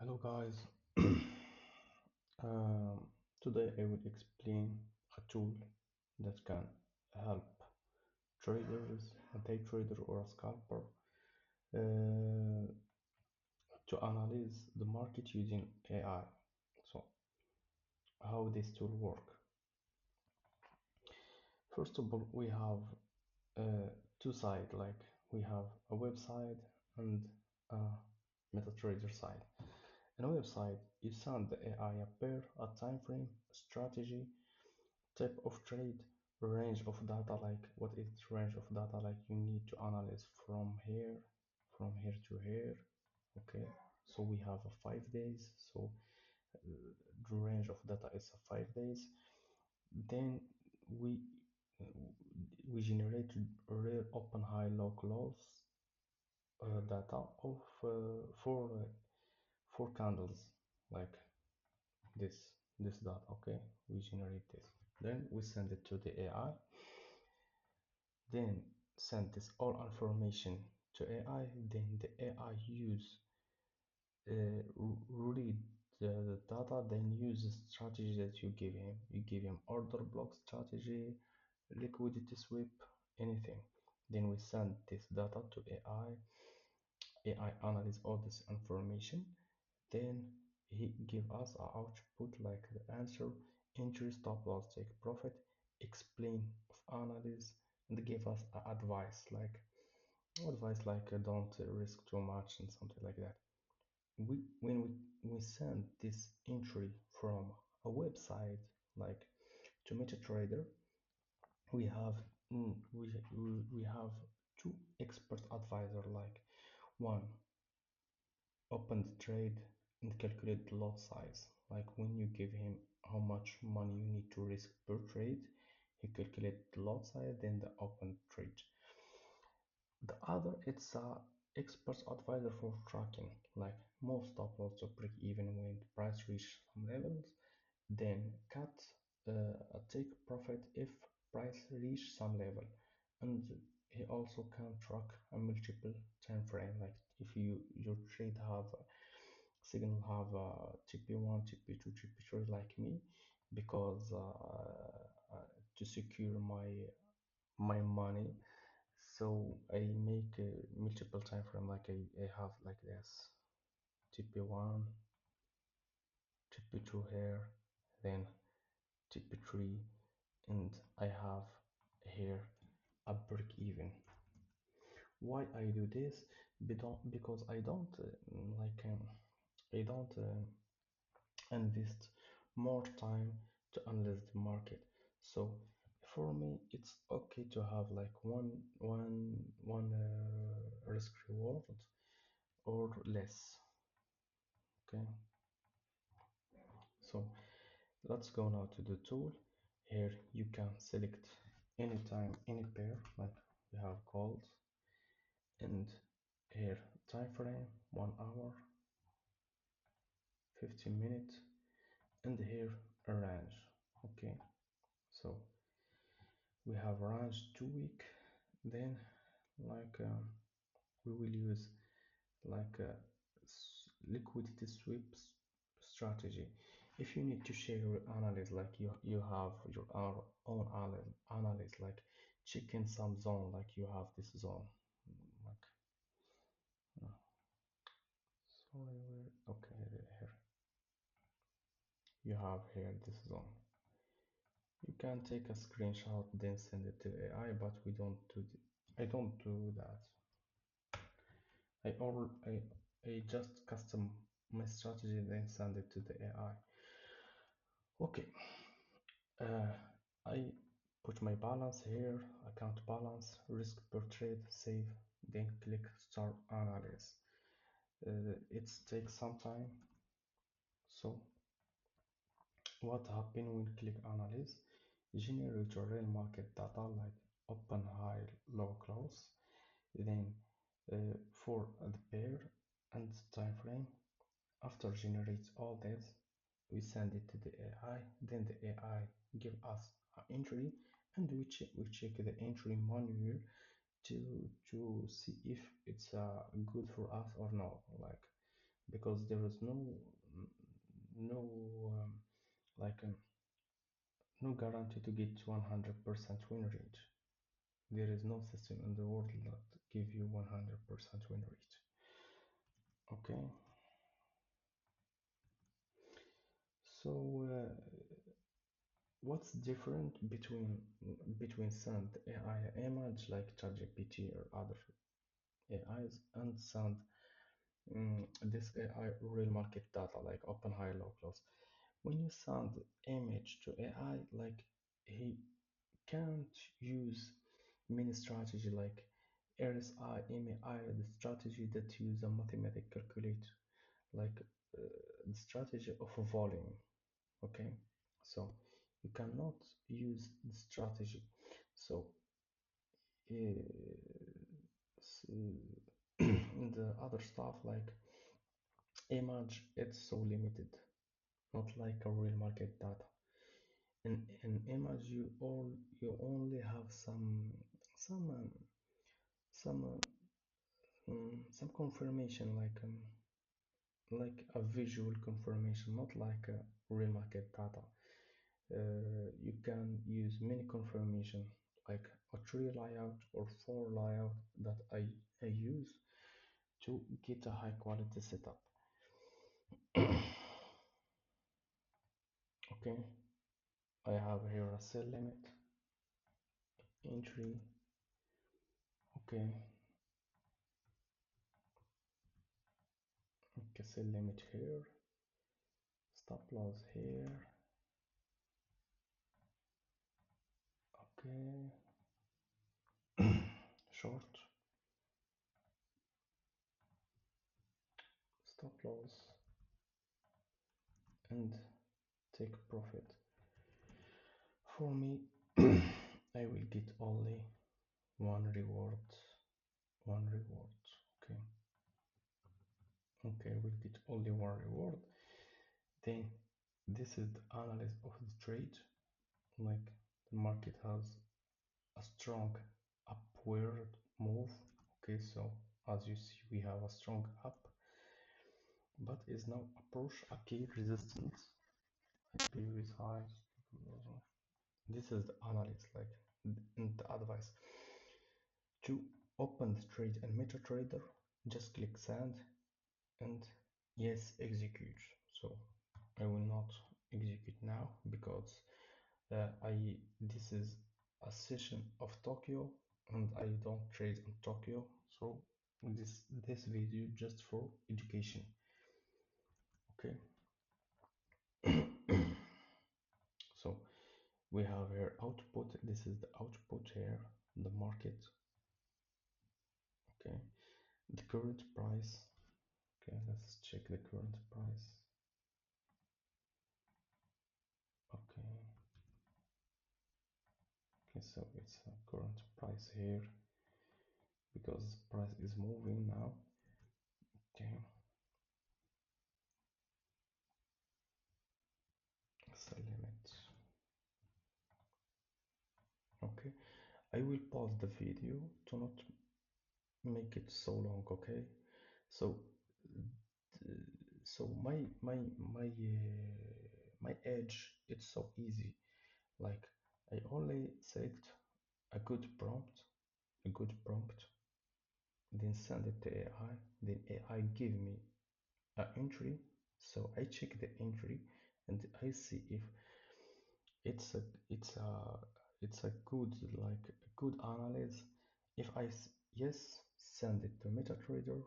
Hello guys. um, Today I will explain a tool that can help traders, a day trader or a scalper, uh, to analyze the market using AI. So how this tool work? First of all, we have two sides. Like we have a website and a MetaTrader side. In a website, you send the AI a pair, a time frame, a strategy, type of trade, range of data, like what is range of data, like you need to analyze from here to here. Okay, so we have a 5 days, so the range of data is a 5 days. Then we we generate real open high low close data of four candles, like this data. Okay, we generate this, then we send it to the AI, then send this all information to AI, then the AI use read the data, then use the strategy that you give him. You give him order block strategy, liquidity sweep, anything. Then we send this data to AI. AI analyze all this information, then he give us a output like the answer, entry, stop loss, take profit, explain of analysis, and give us a advice like don't risk too much and something like that. When we send this entry from a website like to MetaTrader, we have we have two expert advisor, like one open the trade and calculate the lot size. Like when you give him how much money you need to risk per trade, he calculate the lot size, then the open trade. The other, it's a expert advisor for tracking, like most stop loss to break even when the price reach some levels, then cut take profit if price reach some level, and he also can track a multiple time frame, like if your trade have signal have TP1, TP2, TP3 like me, because to secure my money, so I make a multiple time frame, like I have like this TP1, TP2 here, then TP3, and I have here a break even. Why I do this? Because I don't I don't invest more time to analyze the market. So for me, it's okay to have like one risk reward or less. Okay, so let's go now to the tool. Here you can select anytime any pair, like we have gold, and here time frame 1 hour, 15 minutes, and here a range. Okay, so we have range 2 week, then like we will use like a liquidity sweep strategy. If you need to share your analysis, like you have your own analysis, like checking some zone, like you have this zone, like uh, sorry, okay, here you have here this zone. You can take a screenshot then send it to AI, but we don't do I don't do that. I all I just custom my strategy then send it to the AI. Okay, uh, I put my balance here, account balance, risk per trade, save, then click start analysis. It takes some time. So what happen when click analyze? Generate your real market data like open, high, low, close. Then for the pair and time frame. After generates all this, we send it to the AI. Then the AI give us an entry, and we check the entry manual to see if it's good for us or not. Like because there is no like no guarantee to get 100% win rate. There is no system in the world that give you 100% win rate. Okay, so what's different between send AI image like ChatGPT or other AIs and send this AI real market data like open, high, low, close? When you send image to AI, like he can't use many strategy like RSI, MAI, the strategy that use a mathematical calculator, like the strategy of volume. Okay, so you cannot use the strategy. So, so the other stuff like image, it's so limited, not like a real market data. In image, you only have some some some confirmation like a visual confirmation, not like a real market data. You can use many confirmation like a tree layout or four layout that I use to get a high quality setup. Okay, I have here a sell limit, entry. Okay, okay, sell limit here, stop loss here. Okay, short, stop loss, and take profit. For me, I will get only one reward, one reward. Okay, okay, we'll get only one reward. Then this is the analysis of the trade. Like the market has a strong upward move. Okay, so as you see, we have a strong up, but is now approach a key resistance. Previous highs. This is the analysis, like the advice to open the trade and MetaTrader. Just click send and yes, execute. So I will not execute now because I this is a session of Tokyo and I don't trade in Tokyo, so this video just for education. Okay. So we have here output. This is the output here, the market. Okay, the current price. Okay, let's check the current price. Okay, okay, so it's a current price here because price is moving now. Okay, sell limit. Okay, I will pause the video to not make it so long. Okay, so so my edge, it's so easy. Like I only select a good prompt, a good prompt, then send it to AI, then AI give me an entry. So I check the entry and I see if it's a it's a it's a good, like a good analysis. If yes, send it to MetaTrader,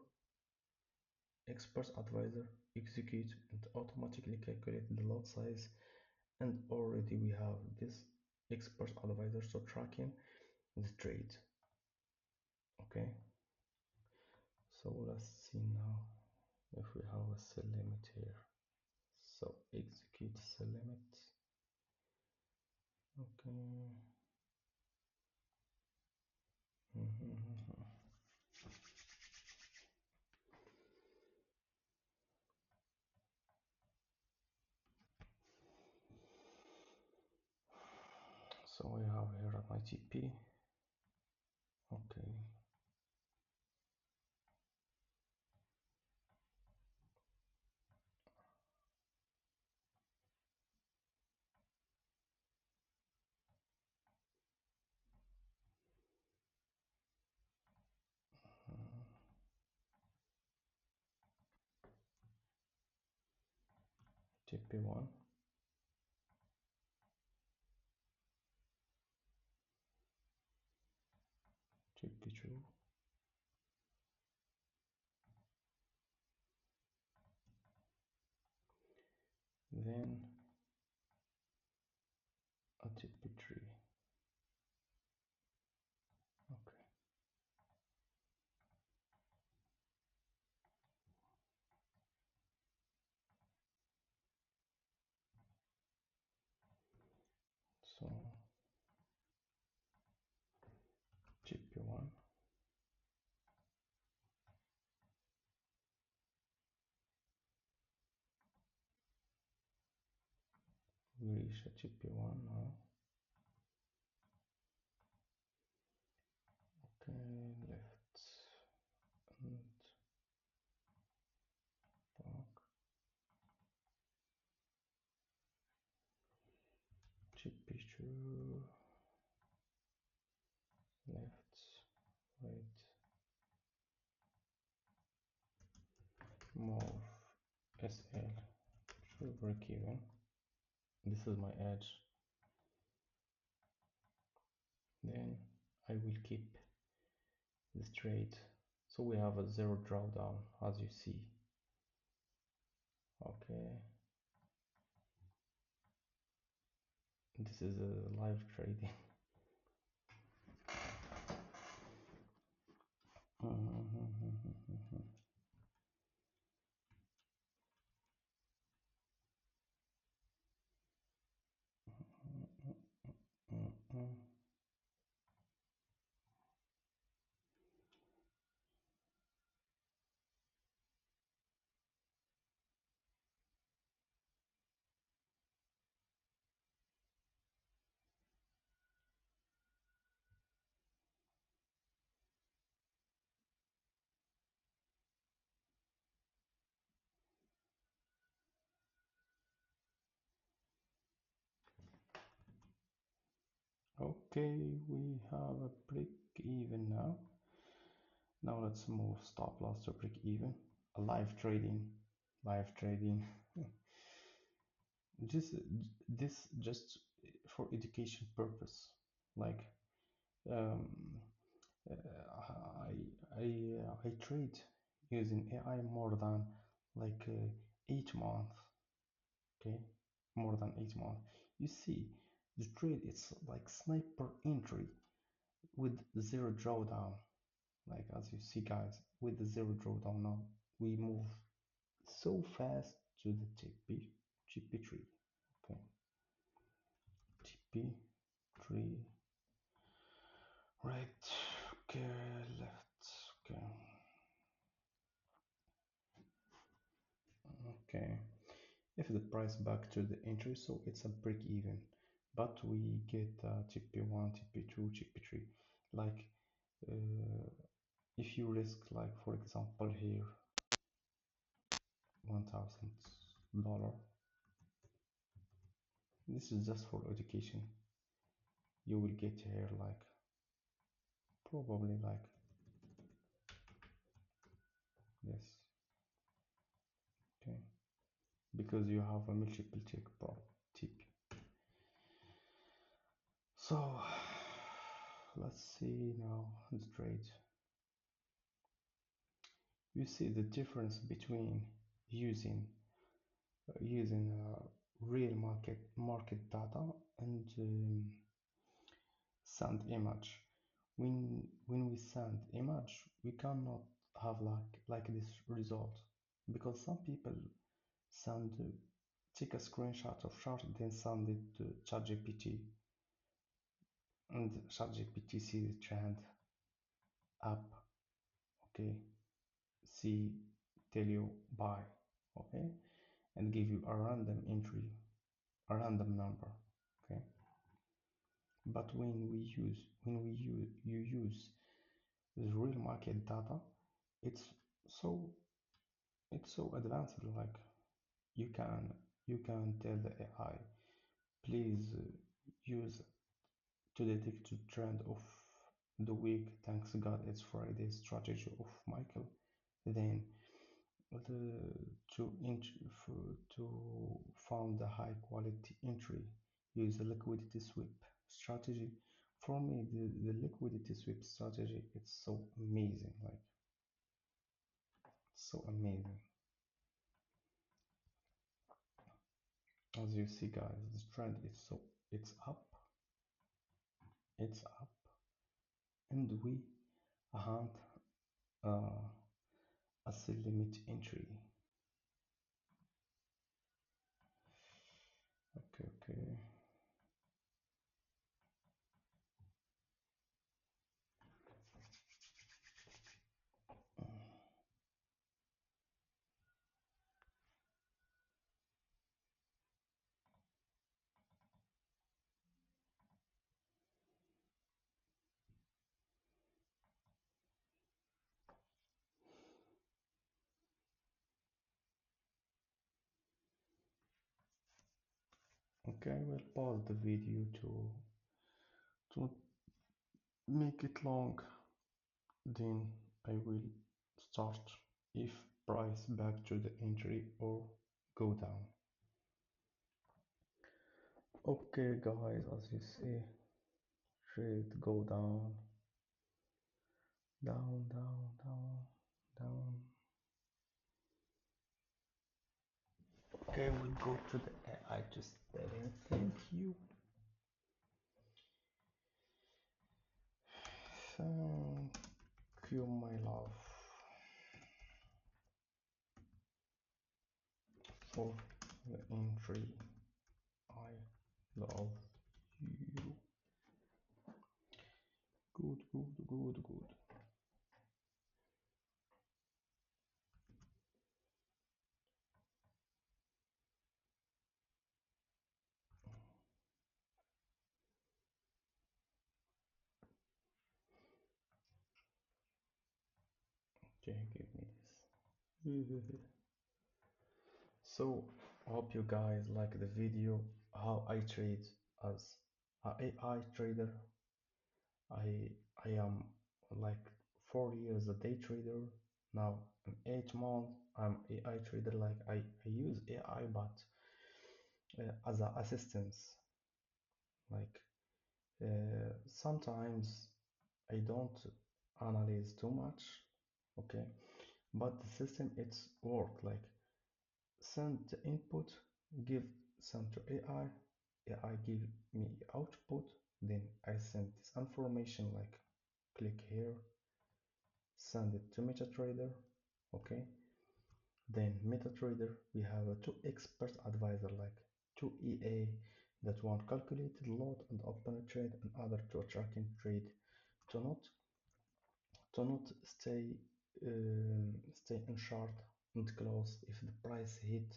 expert advisor, execute and automatically calculate the lot size. And already we have this expert advisor so tracking the trade. Okay, so let's see now if we have a sell limit here. So execute sell limit. Okay. Mhm. So we have here my TP. Okay. TP1, TP2, then a TP3. Okay, so TP1, we reach a TP1 now. Okay, left and back, TP2, left, right, move SL to break even. This is my edge. Then I will keep this trade. So we have a zero drawdown, as you see. Okay, this is a live trading. Okay, we have a break even now. Now let's move stop loss to break even. A live trading, live trading. Just this just for education purpose. Like um, I trade using AI more than like 8 months. Okay, more than 8 months. You see, the trade it's like sniper entry with zero drawdown. Like as you see, guys, with the zero drawdown now, we move so fast to the TP3. Okay, TP3, right, okay, left, okay, okay. If the price back to the entry, so it's a break even, but we get TP1, TP2, TP3. Like uh, if you risk, like for example here, $1,000. This is just for education. You will get here like probably like this. Okay, because you have a multiple tick pro tip. So let's see now the trade. You see the difference between using real market data and send image. When we send image, we cannot have like this result because some people send take a screenshot of chart then send it to ChatGPT and ChatGPT see the trend up. Okay, see tell you buy. Okay, and give you a random entry, a random number. Okay, but when you use the real market data, it's so it's so advanced. Like you can you can tell the AI, please use to detect the trend of the week. Thanks God it's Friday strategy of Michael. Then the to found a high quality entry, use a liquidity sweep strategy. For me, the liquidity sweep strategy, it's so amazing, like so amazing. As you see, guys, this trend is so it's up, and we hunt uh, a sell limit entry. Okay, okay. Okay, I will pause the video to make it long. Then I will start if price back to the entry or go down. Okay, guys, as you see, trade go down, down, down, down, down. Okay, we go to the I just didn't thank you. Thank you, my love, for the entry. I love you. Good, good, good, good. Okay, give me this. So, hope you guys like the video how I trade as a AI trader. I I am like 4 years a day trader. Now in 8 months I'm AI trader. Like I use AI but as an assistance. Like sometimes I don't analyze too much, okay? But the system it's work like send the input, give some to AI, AI give me output, then I send this information like click here, send it to MetaTrader, okay? Then MetaTrader, we have a two expert advisor like two EA that one calculated lot and open a trade and other to tracking trade to not stay in short and close if the price hit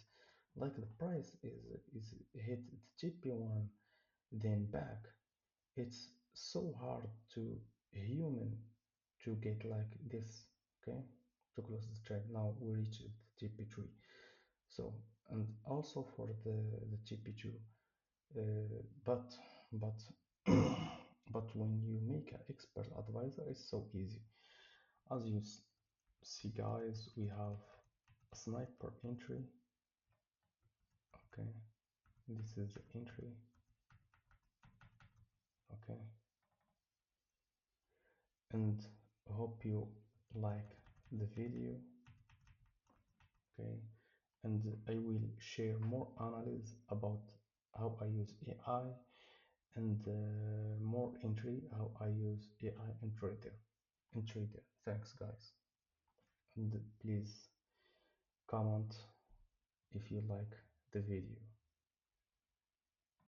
like the price is hit the GP1 then back. It's so hard to human to get like this, okay, to close the trade. Now we reached the GP3. So and also for the GP2, but but but when you make an expert advisor, it's so easy. As you see, guys, we have a sniper entry. Okay, this is the entry. Okay, and hope you like the video. Okay, and I will share more analysis about how I use AI and more entry how I use AI in trader. Thanks, guys, and please comment if you like the video.